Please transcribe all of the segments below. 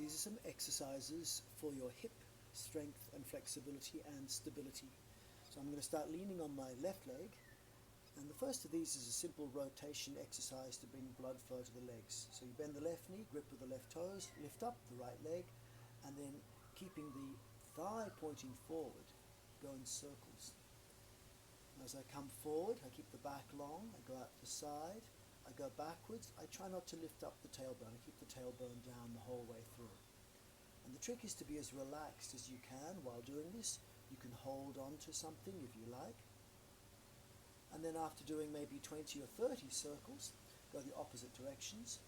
these are some exercises for your hip strength and flexibility and stability. So I'm going to start leaning on my left leg, and the first of these is a simple rotation exercise to bring blood flow to the legs. So you bend the left knee, grip with the left toes, lift up the right leg, and then keeping the thigh pointing forward, go in circles. As I come forward, I keep the back long, I go out the side, I go backwards. I try not to lift up the tailbone, I keep the tailbone down the whole way through. And the trick is to be as relaxed as you can while doing this. You can hold on to something if you like. And then after doing maybe 20 or 30 circles, go the opposite directions.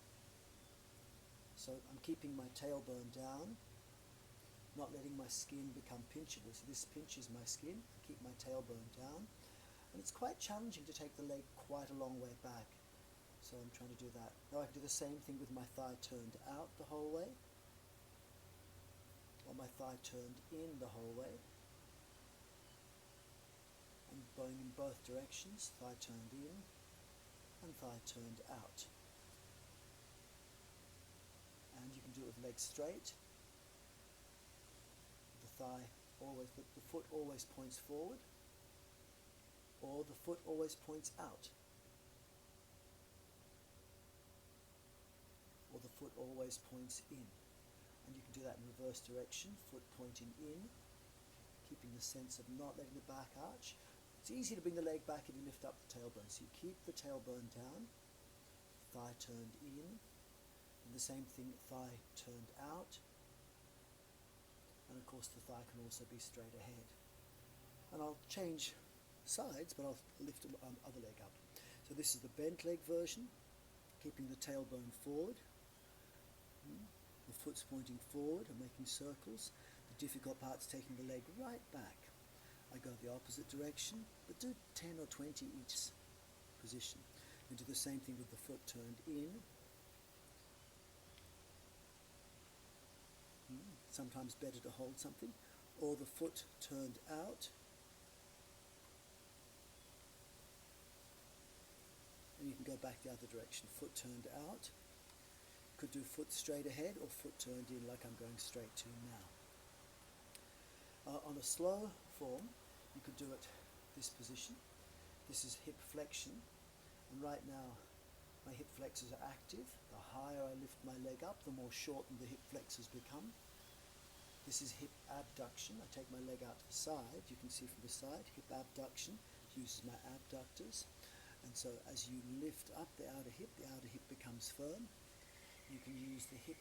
So I'm keeping my tailbone down, not letting my skin become pinchable. So this pinches my skin, I keep my tailbone down. And it's quite challenging to take the leg quite a long way back. So I'm trying to do that. Now I can do the same thing with my thigh turned out the whole way, or my thigh turned in the whole way. I'm going in both directions, thigh turned in and thigh turned out. And you can do it with legs straight. The thigh always, the foot always points forward, or the foot always points out, or the foot always points in. And you can do that in reverse direction, foot pointing in, keeping the sense of not letting the back arch. It's easy to bring the leg back if you lift up the tailbone. So you keep the tailbone down, thigh turned in, and the same thing, thigh turned out. And of course the thigh can also be straight ahead. And I'll change sides, but I'll lift the other leg up. So this is the bent leg version, keeping the tailbone forward. The foot's pointing forward and making circles. The difficult part's taking the leg right back. I go the opposite direction, but do 10 or 20 each position. And do the same thing with the foot turned in. Sometimes better to hold something. Or the foot turned out. And you can go back the other direction, foot turned out. Could do foot straight ahead or foot turned in like I'm going straight to now. On a slow form, you could do it this position. This is hip flexion, and right now my hip flexors are active. The higher I lift my leg up, the more shortened the hip flexors become. This is hip abduction. I take my leg out to the side. You can see from the side, hip abduction uses my abductors. And so as you lift up the outer hip becomes firm. You can use the hip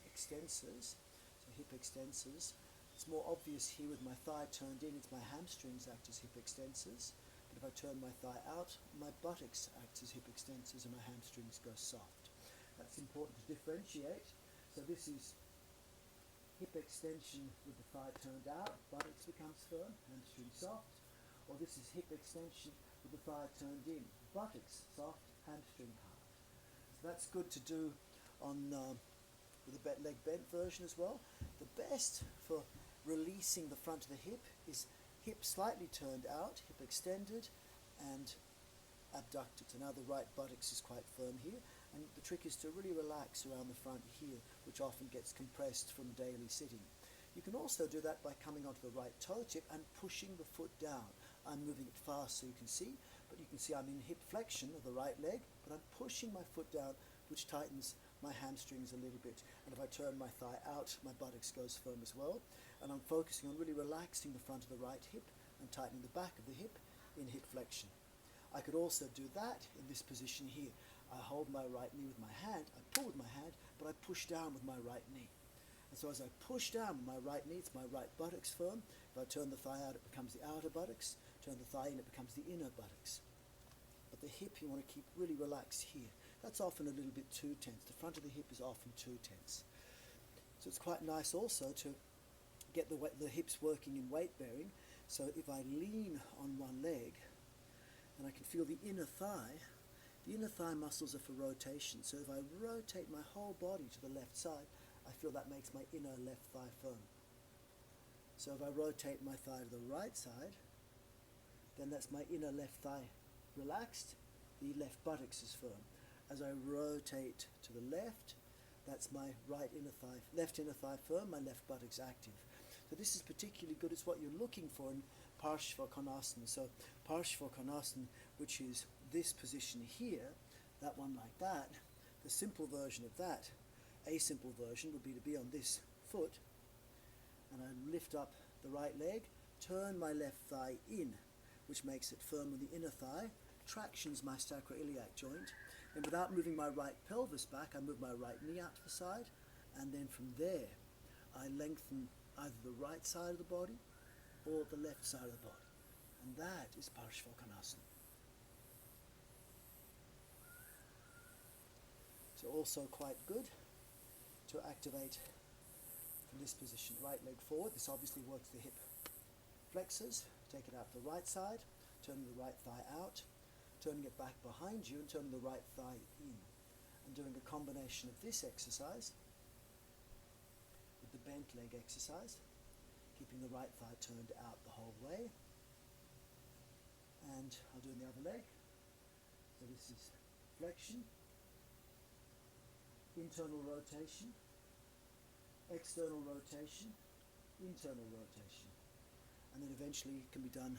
extensors. So hip extensors, it's more obvious here with my thigh turned in, it's my hamstrings act as hip extensors. But if I turn my thigh out, my buttocks act as hip extensors and my hamstrings go soft. That's important to differentiate. So this is hip extension with the thigh turned out, buttocks becomes firm, hamstring soft. Or this is hip extension with the thigh turned in, buttocks soft, hamstring hard. So that's good to do on with the leg bent version as well. The best for releasing the front of the hip is hip slightly turned out, hip extended, and abducted. So now the right buttocks is quite firm here, and the trick is to really relax around the front here, which often gets compressed from daily sitting. You can also do that by coming onto the right toe tip and pushing the foot down. I'm moving it fast so you can see, but you can see I'm in hip flexion of the right leg, but I'm pushing my foot down, which tightens my hamstrings a little bit. And if I turn my thigh out, my buttocks goes firm as well. And I'm focusing on really relaxing the front of the right hip and tightening the back of the hip in hip flexion. I could also do that in this position here. I hold my right knee with my hand, I pull with my hand, but I push down with my right knee. And so as I push down with my right knee, it's my right buttocks firm. If I turn the thigh out, it becomes the outer buttocks. Turn the thigh in, it becomes the inner buttocks. But the hip you want to keep really relaxed here. That's often a little bit too tense. The front of the hip is often too tense. So it's quite nice also to get the hips working in weight bearing. So if I lean on one leg, and I can feel the inner thigh muscles are for rotation. So if I rotate my whole body to the left side, I feel that makes my inner left thigh firm. So if I rotate my thigh to the right side, then that's my inner left thigh relaxed, the left buttocks is firm. As I rotate to the left, That's my right inner thigh, left inner thigh firm, my left buttocks active. So this is particularly good. It's what you're looking for in Parshvakonasana. So Parshvakonasana, which is this position here, that one like that, the simple version of that, a simple version would be to be on this foot, and I lift up the right leg, turn my left thigh in, which makes it firm on the inner thigh, tractions my sacroiliac joint, and without moving my right pelvis back, I move my right knee out to the side, and then from there, I lengthen either the right side of the body or the left side of the body. And that is Parshvakonasana. So also quite good to activate from this position. Right leg forward. This obviously works the hip flexors. Take it out to the right side, turning the right thigh out, turning it back behind you and turning the right thigh in. And doing a combination of this exercise with the bent leg exercise, keeping the right thigh turned out the whole way. And I'll do the other leg. So this is flexion, internal rotation, external rotation, internal rotation. And then eventually it can be done